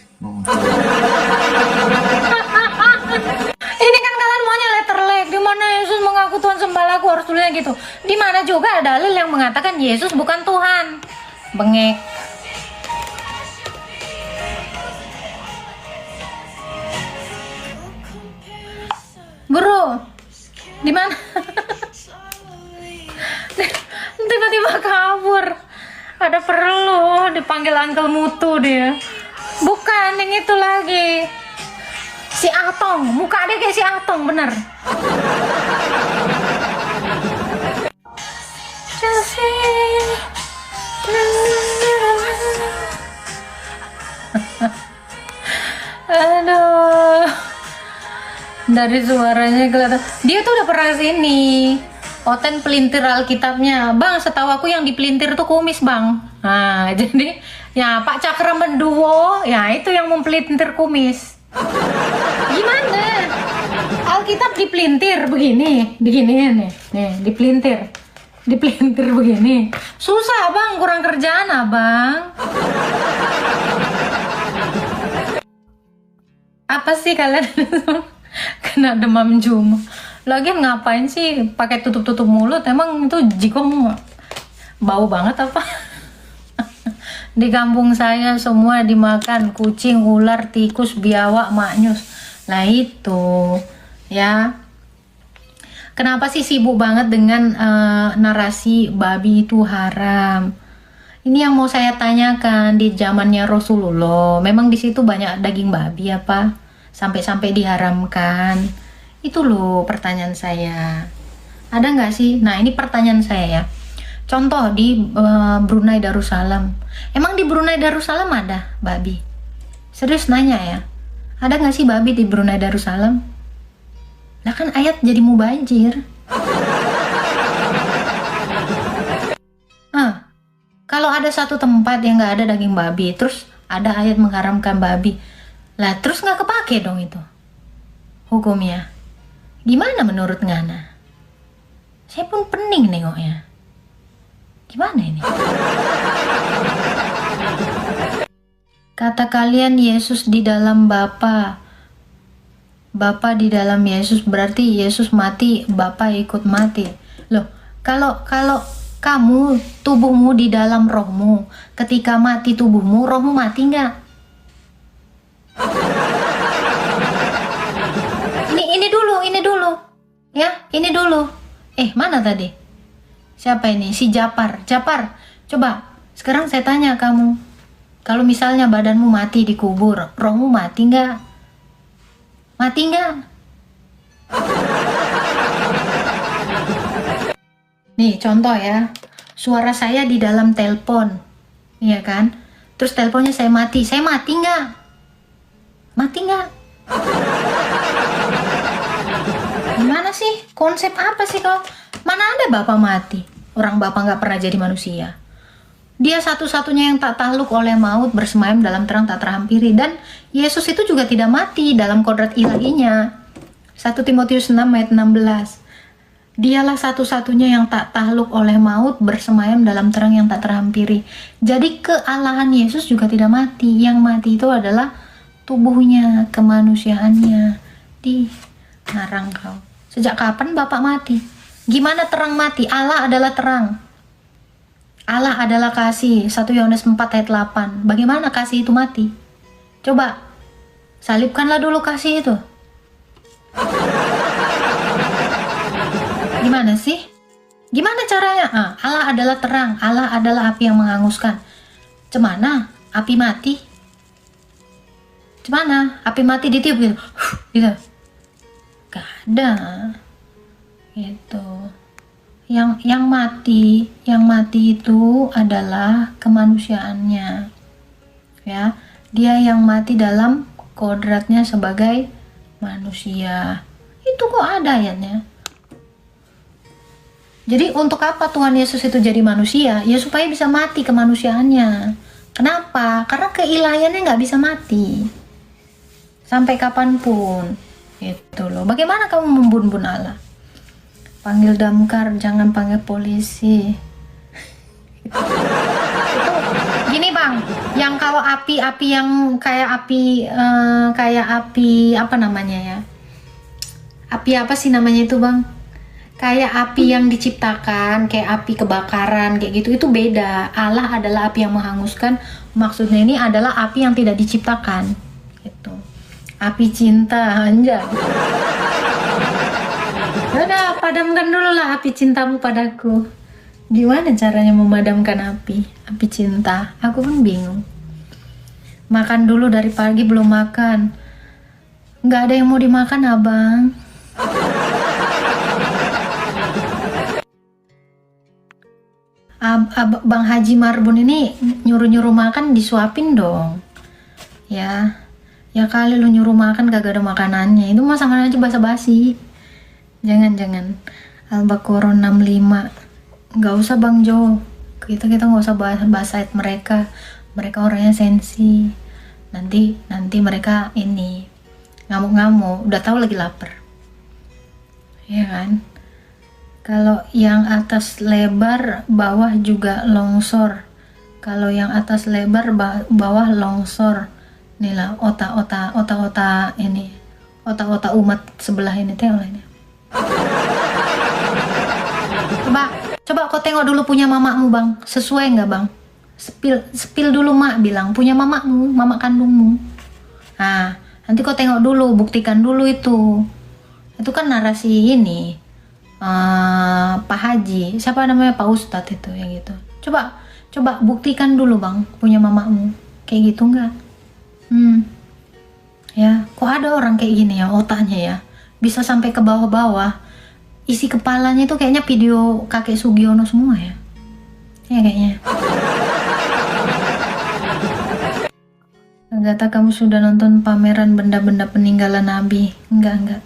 Ini kan kalian maunya letter leg. Di mana Yesus mengaku Tuhan sembahku, harus tulisnya gitu. Di mana juga ada dalil yang mengatakan Yesus bukan Tuhan. Bengek. Bro, di mana? Tiba-tiba kabur. Ada perlu dipanggil Uncle Mutu dia. Bukan yang itu lagi. Si Atong, muka dia kayak si Atong, bener. Aduh, dari suaranya kelihatan dia tuh udah pernah sini. Oten pelintir Alkitabnya, Bang. Setahu aku yang dipelintir tuh kumis, Bang. Nah, jadi ya Pak Cakra Menduo, ya itu yang mempelintir kumis. Gimana? Alkitab dipelintir begini nih, dipelintir begini. Susah, Bang. Kurang kerjaan, Abang. Apa sih kalian kena demam Juma? Lagian ngapain sih pakai tutup mulut? Emang itu jigong bau banget apa? Di kampung saya semua dimakan kucing, ular, tikus, biawak, maknyus. Nah itu ya. Kenapa sih sibuk banget dengan narasi babi itu haram? Ini yang mau saya tanyakan. Di zamannya Rasulullah, memang di situ banyak daging babi apa? Sampai-sampai diharamkan. Itu loh pertanyaan saya. Ada nggak sih? Nah ini pertanyaan saya ya. Contoh di Brunei Darussalam. Emang di Brunei Darussalam ada babi? Serius nanya ya. Ada nggak sih babi di Brunei Darussalam? Lah kan ayat jadi mubazir. Kalau ada satu tempat yang nggak ada daging babi, terus ada ayat mengharamkan babi, lah terus nggak kepake dong itu hukumnya. Gimana menurut Ngana? Saya pun pening nengoknya. Gimana ini? Kata kalian Yesus di dalam Bapa. Bapa di dalam Yesus, berarti Yesus mati, Bapa ikut mati. Loh, kalau kamu tubuhmu di dalam rohmu, ketika mati tubuhmu, rohmu mati nggak? Ini dulu. Mana tadi? Siapa ini? Si Japar. Coba, sekarang saya tanya kamu. Kalau misalnya badanmu mati dikubur, rohmu mati nggak? Mati nggak? Nih, contoh ya. Suara saya di dalam telepon. Iya kan? Terus teleponnya saya mati. Saya mati nggak? Mati nggak? Gimana sih? Konsep apa sih kau? Mana ada Bapak mati? Orang Bapak nggak pernah jadi manusia. Dia satu-satunya yang tak takluk oleh maut, bersemayam dalam terang tak terhampiri. Dan Yesus itu juga tidak mati dalam kodrat ilahinya. 1 Timotius 6 ayat 16. Dialah satu-satunya yang tak takluk oleh maut, bersemayam dalam terang yang tak terhampiri. Jadi kealahan Yesus juga tidak mati. Yang mati itu adalah tubuhnya, kemanusiaannya. Ngarang kau. Sejak kapan Bapak mati? Gimana terang mati? Allah adalah terang. Allah adalah kasih. 1 Yohanes 4 ayat 8. Bagaimana kasih itu mati? Coba salibkanlah dulu kasih itu. Gimana sih? Gimana caranya? Allah adalah terang, Allah adalah api yang menghanguskan. Cemana? Api mati? Cemana? Api mati ditiup gitu. Gitu. Gak ada. Gitu. Yang mati itu adalah kemanusiaannya. Ya, dia yang mati dalam kodratnya sebagai manusia. Itu kok ada ayatnya. Jadi untuk apa Tuhan Yesus itu jadi manusia? Ya supaya bisa mati kemanusiaannya. Kenapa? Karena keilahiannya nggak bisa mati sampai kapanpun. Itu loh. Bagaimana kamu membun-bun Allah? Panggil damkar, jangan panggil polisi. Gini bang, yang kalau api-api yang kayak api apa namanya ya? Api apa sih namanya itu bang? Kayak api yang diciptakan, kayak api kebakaran, kayak gitu, itu beda. Allah adalah api yang menghanguskan. Maksudnya ini adalah api yang tidak diciptakan. Gitu. Api cinta, anjay. Udah, padamkan dulu lah api cintamu padaku. Gimana caranya memadamkan api cinta? Aku pun bingung. Makan dulu, dari pagi belum makan. Nggak ada yang mau dimakan, abang. Bang Haji Marbun ini nyuruh-nyuruh makan, disuapin dong. Ya kali lu nyuruh makan gak ada makanannya. Itu masakan aja basa-basi. Jangan. Al-Baqarah 65. Gak usah Bang Jo. Kita gak usah bahas ayat mereka. Mereka orangnya sensi. Nanti mereka ini ngamuk-ngamuk. Udah tahu lagi lapar. Ya kan? Kalau yang atas lebar, bawah juga longsor. Kalau yang atas lebar, bawah longsor. Inilah otak-otak ini. Otak-otak umat sebelah ini, tengok ini. Coba kau tengok dulu punya mamamu bang. Sesuai nggak bang? Spill dulu mak bilang. Punya mamamu, mama kandungmu. Nah, nanti kau tengok dulu, buktikan dulu itu. Itu kan narasi ini. Pak Haji, siapa namanya, Pak Ustadz itu yang gitu. Coba buktikan dulu bang, punya mamamu kayak gitu nggak? Ya, kok ada orang kayak gini ya otaknya ya, bisa sampai ke bawah-bawah, isi kepalanya itu kayaknya video kakek Sugiono semua ya kayaknya. Agatha, kamu sudah nonton pameran benda-benda peninggalan Nabi? Enggak.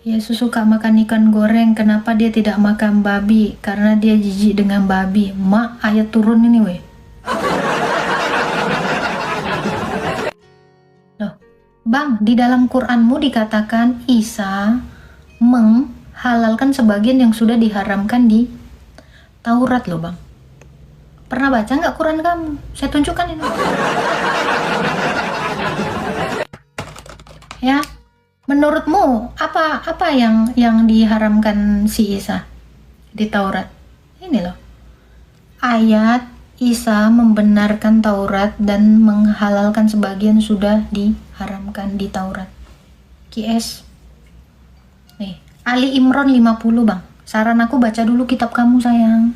Yesus suka makan ikan goreng, kenapa dia tidak makan babi? Karena dia jijik dengan babi. Mak, ayat turun ini weh. Loh, bang, di dalam Quranmu dikatakan Isa menghalalkan sebagian yang sudah diharamkan di Taurat loh bang. Pernah baca nggak Quran kamu? Saya tunjukkan ini. Ya. Menurutmu apa yang diharamkan si Isa di Taurat? Ini loh. Ayat Isa membenarkan Taurat dan menghalalkan sebagian sudah diharamkan di Taurat. QS. Nih, Ali Imran 50, Bang. Saran aku baca dulu kitab kamu, sayang.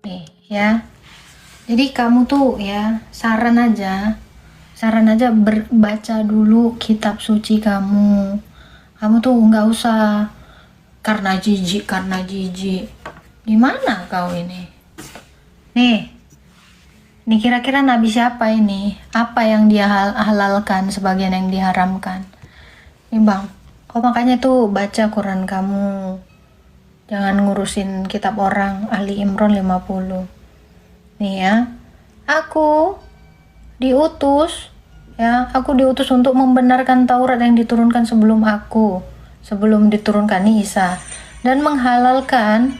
Nih, ya. Jadi kamu tuh ya, saran aja baca dulu kitab suci kamu. Kamu tuh nggak usah karena jijik. Gimana kau ini? Nih kira-kira nabi siapa ini? Apa yang dia halalkan, sebagian yang diharamkan? Nih bang, kau makanya tuh baca Quran kamu. Jangan ngurusin kitab orang. Ali Imran 50. Nih ya, aku diutus Ya, aku diutus untuk membenarkan Taurat yang diturunkan sebelum diturunkan Isa, dan menghalalkan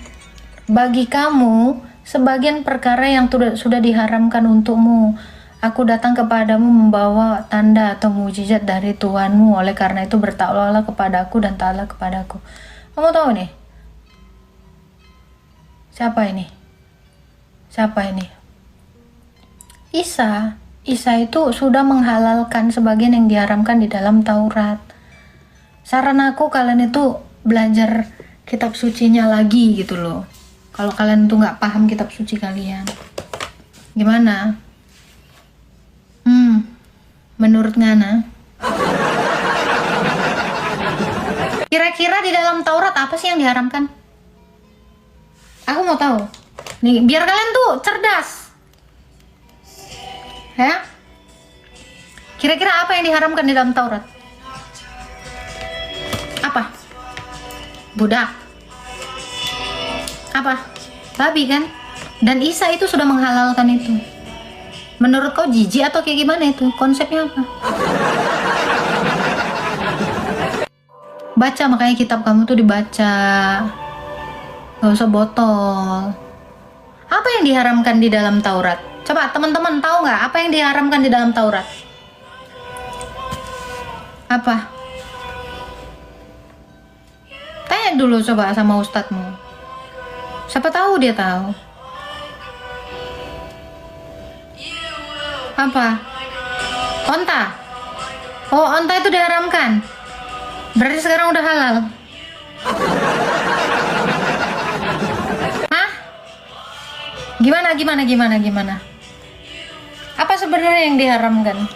bagi kamu sebagian perkara yang sudah diharamkan untukmu. Aku datang kepadamu membawa tanda atau mujizat dari Tuhanmu, oleh karena itu bertakwalah kepadaku dan taatlah kepadaku. Kamu tahu nih? Siapa ini? Isa itu sudah menghalalkan sebagian yang diharamkan di dalam Taurat. Saran aku kalian itu belajar kitab sucinya lagi gitu loh. Kalau kalian tuh nggak paham kitab suci kalian, gimana? Menurut Ngana, kira-kira di dalam Taurat apa sih yang diharamkan? Aku mau tahu. Nih, biar kalian tuh cerdas. Ya? Kira-kira apa yang diharamkan di dalam Taurat? Apa? Budak. Apa? Babi kan? Dan Isa itu sudah menghalalkan itu. Menurut kau jijik atau kayak gimana itu? Konsepnya apa? Baca, makanya kitab kamu tuh dibaca. Gak usah botol. Apa yang diharamkan di dalam Taurat? Coba teman-teman tahu nggak apa yang diharamkan di dalam Taurat? Apa? Tanya dulu coba sama ustadzmu. Siapa tahu dia tahu. Apa? Onta? Oh, onta itu diharamkan. Berarti sekarang udah halal. Hah? Gimana? Apa sebenarnya yang diharamkan?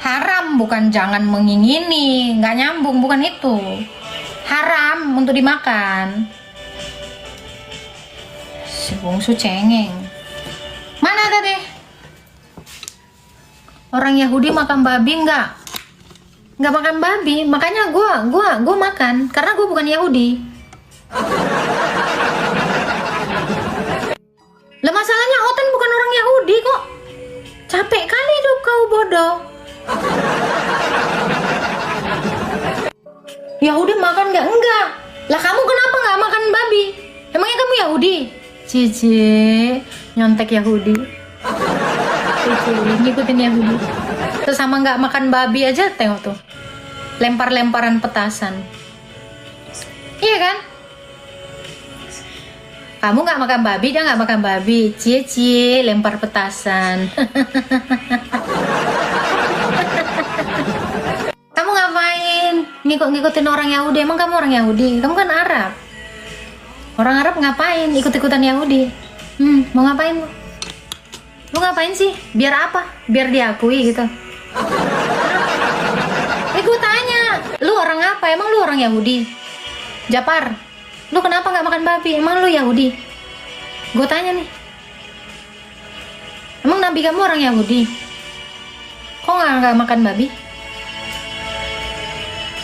Haram bukan jangan mengingini, nggak nyambung, bukan itu. Haram untuk dimakan. Si bungsu cengeng. Mana tadi? Orang Yahudi makan babi nggak makan babi, makanya gua makan karena gua bukan Yahudi. Lah masalahnya Oten bukan orang Yahudi kok. Capek kali hidup kau bodoh. Yahudi makan nggak? Enggak. Lah kamu kenapa nggak makan babi? Emangnya kamu Yahudi? Cici, nyontek Yahudi. Cici, ngikutin Yahudi. Terus sama nggak makan babi aja, tengok tuh. Lempar-lemparan petasan. Iya kan? Kamu nggak makan babi, dia nggak makan babi. Cici, lempar petasan. Kamu ngapain? Ngikutin orang Yahudi. Emang kamu orang Yahudi? Kamu kan Arab. Orang Arab ngapain? Ikut-ikutan Yahudi. Mau ngapain lu? Lu ngapain sih? Biar apa? Biar diakui gitu. Gue tanya, lu orang apa? Emang lu orang Yahudi? Japar, lu kenapa nggak makan babi? Emang lu Yahudi? Gue tanya nih. Emang nabi kamu orang Yahudi? Kok nggak makan babi?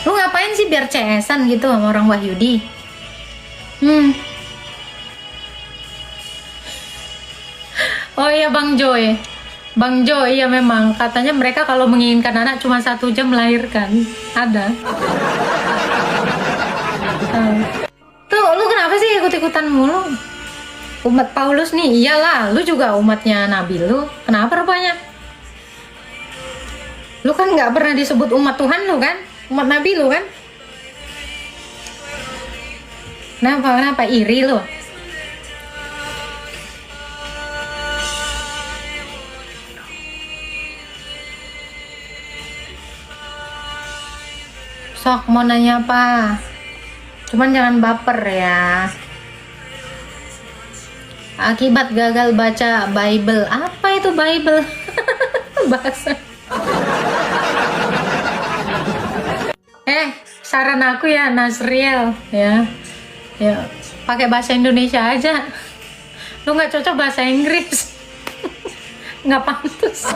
Lu ngapain sih biar CS-an gitu sama orang Wahyudi? Oh iya Bang Joy, iya memang katanya mereka kalau menginginkan anak cuma 1 jam melahirkan. Ada. Tuh lu kenapa sih ikut-ikutan mulu? Umat Paulus nih, iyalah, lu juga umatnya Nabi lu. Kenapa rupanya? Lu kan nggak pernah disebut umat Tuhan lu kan? Umat Nabi lu kan? Kenapa iri lu? Sok mau nanya apa? Cuman jangan baper ya. Akibat gagal baca Bible. Apa itu Bible? Bahasa. Saran aku ya Nasriel ya. Ya, pakai bahasa Indonesia aja. Lu nggak cocok bahasa Inggris. Nggak pantas.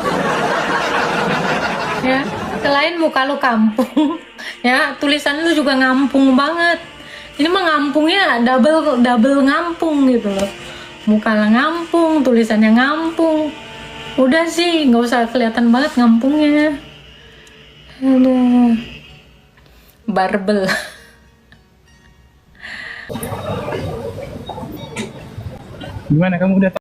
Ya, selain muka lu kampung, ya tulisan lu juga ngampung banget. Ini mah ngampungnya double ngampung gitu loh. Muka lah ngampung, tulisannya ngampung. Udah sih, nggak usah kelihatan banget ngampungnya. Aduh. Barbel. Gimana kamu udah